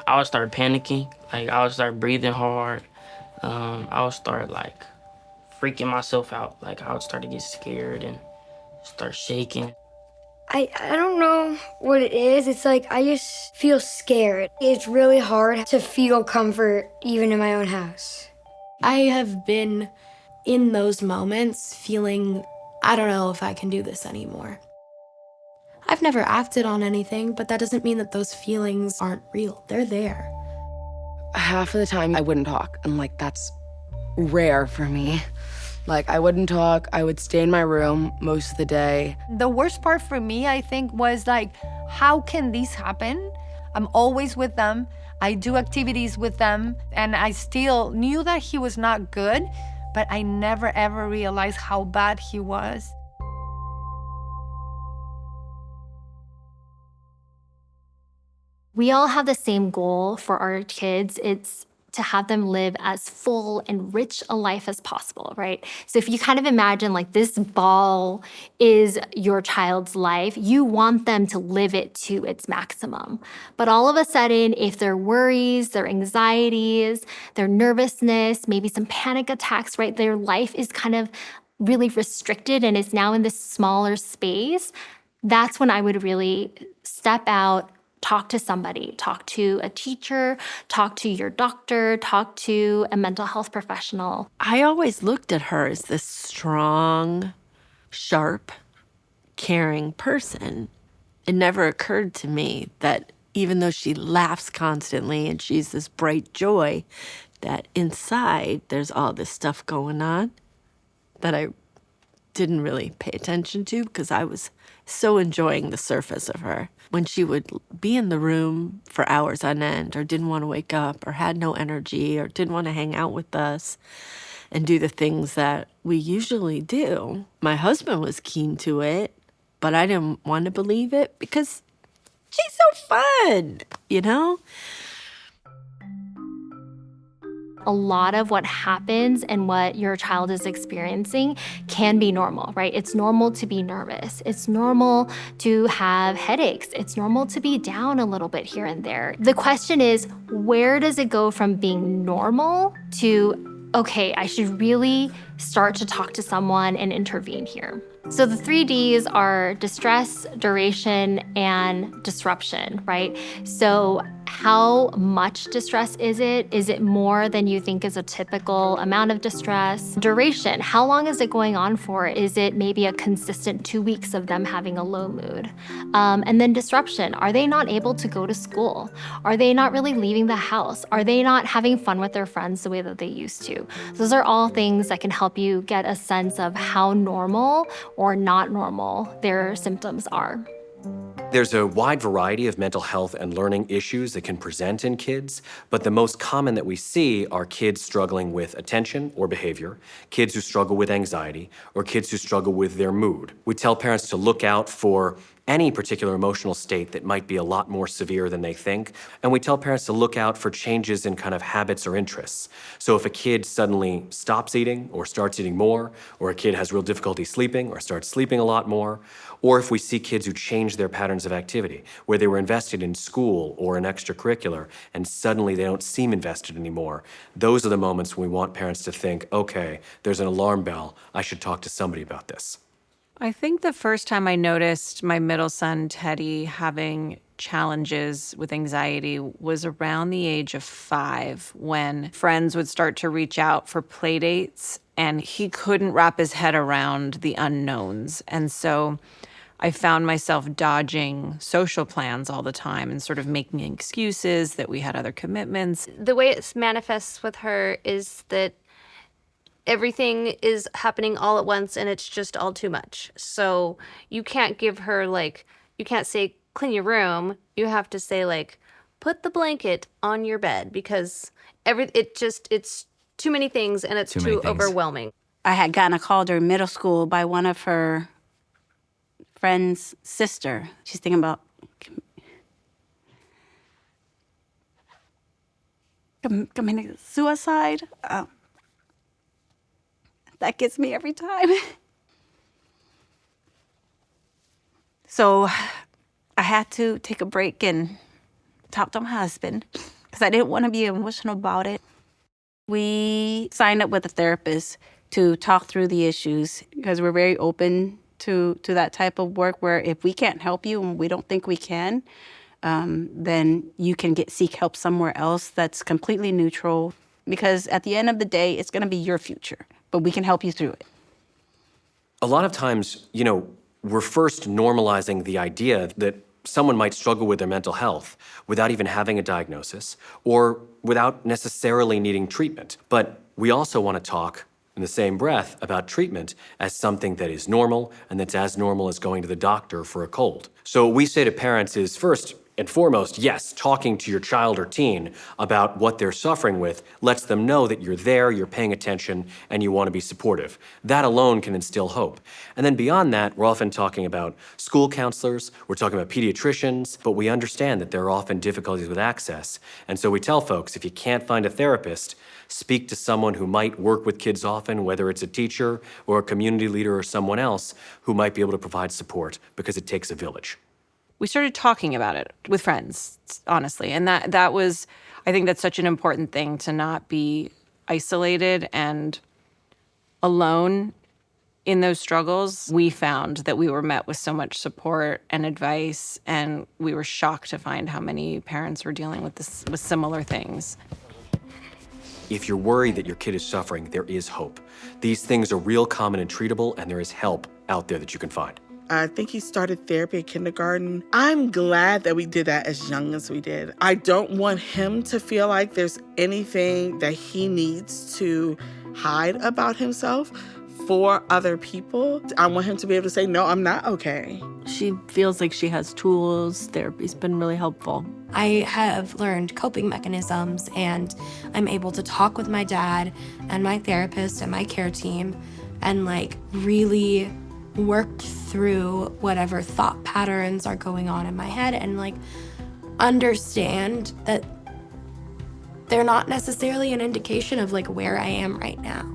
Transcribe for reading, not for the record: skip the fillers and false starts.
I would start panicking. Like, I would start breathing hard. I would start, like, freaking myself out. Like, I would start to get scared and start shaking. I don't know what it is. It's like I just feel scared. It's really hard to feel comfort even in my own house. I have been in those moments feeling, I don't know if I can do this anymore. I've never acted on anything, but that doesn't mean that those feelings aren't real. They're there. Half of the time I wouldn't talk, and like that's rare for me. Like I wouldn't talk, I would stay in my room most of the day. The worst part for me, I think, was like, how can this happen? I'm always with them. I do activities with them, and I still knew that he was not good, but I never ever realized how bad he was. We all have the same goal for our kids. It's to have them live as full and rich a life as possible, right? So if you kind of imagine like this ball is your child's life, you want them to live it to its maximum. But all of a sudden, if their worries, their anxieties, their nervousness, maybe some panic attacks, right? Their life is kind of really restricted and is now in this smaller space, that's when I would really step out, talk to somebody, talk to a teacher, talk to your doctor, talk to a mental health professional. I always looked at her as this strong, sharp, caring person. It never occurred to me that even though she laughs constantly and she's this bright joy, that inside there's all this stuff going on that I didn't really pay attention to because I was so enjoying the surface of her. When she would be in the room for hours on end or didn't want to wake up or had no energy or didn't want to hang out with us and do the things that we usually do, my husband was keen to it, but I didn't want to believe it because she's so fun, you know? A lot of what happens and what your child is experiencing can be normal, right? It's normal to be nervous. It's normal to have headaches. It's normal to be down a little bit here and there. The question is, where does it go from being normal to, okay, I should really start to talk to someone and intervene here? So the 3Ds are distress, duration, and disruption, right? So how much distress is it? Is it more than you think is a typical amount of distress? Duration, how long is it going on for? Is it maybe a consistent 2 weeks of them having a low mood? And then disruption, are they not able to go to school? Are they not really leaving the house? Are they not having fun with their friends the way that they used to? Those are all things that can help you get a sense of how normal or not normal their symptoms are. There's a wide variety of mental health and learning issues that can present in kids, but the most common that we see are kids struggling with attention or behavior, kids who struggle with anxiety, or kids who struggle with their mood. We tell parents to look out for any particular emotional state that might be a lot more severe than they think. And we tell parents to look out for changes in kind of habits or interests. So if a kid suddenly stops eating or starts eating more, or a kid has real difficulty sleeping or starts sleeping a lot more, or if we see kids who change their patterns of activity, where they were invested in school or in extracurricular, and suddenly they don't seem invested anymore, those are the moments when we want parents to think, okay, there's an alarm bell, I should talk to somebody about this. I think the first time I noticed my middle son, Teddy, having challenges with anxiety was around the age of 5, when friends would start to reach out for play dates and he couldn't wrap his head around the unknowns. And so I found myself dodging social plans all the time and sort of making excuses that we had other commitments. The way it manifests with her is that everything is happening all at once and it's just all too much. So you can't give her you can't say, clean your room. You have to say put the blanket on your bed, because it's too many things and it's too overwhelming. I had gotten a call during middle school by one of her friend's sister. She's thinking about committing suicide. That gets me every time. So I had to take a break and talk to my husband. because I didn't want to be emotional about it. We signed up with a therapist to talk through the issues because we're very open to that type of work where if we can't help you and we don't think we can, then you can seek help somewhere else that's completely neutral. Because at the end of the day, it's going to be your future, but we can help you through it. A lot of times, we're first normalizing the idea that someone might struggle with their mental health without even having a diagnosis or without necessarily needing treatment. But we also want to talk in the same breath about treatment as something that is normal and that's as normal as going to the doctor for a cold. So what we say to parents is first and foremost, yes, talking to your child or teen about what they're suffering with lets them know that you're there, you're paying attention, and you want to be supportive. That alone can instill hope. And then beyond that, we're often talking about school counselors, we're talking about pediatricians, but we understand that there are often difficulties with access. And so we tell folks, if you can't find a therapist, speak to someone who might work with kids often, whether it's a teacher or a community leader or someone else who might be able to provide support, because it takes a village. We started talking about it with friends, honestly. And that was, I think that's such an important thing, to not be isolated and alone in those struggles. We found that we were met with so much support and advice, and we were shocked to find how many parents were dealing with similar things. If you're worried that your kid is suffering, there is hope. These things are real, common, and treatable, and there is help out there that you can find. I think he started therapy at kindergarten. I'm glad that we did that as young as we did. I don't want him to feel like there's anything that he needs to hide about himself for other people. I want him to be able to say, no, I'm not okay. She feels like she has tools. Therapy's been really helpful. I have learned coping mechanisms, and I'm able to talk with my dad and my therapist and my care team and really work through whatever thought patterns are going on in my head and understand that they're not necessarily an indication of where I am right now.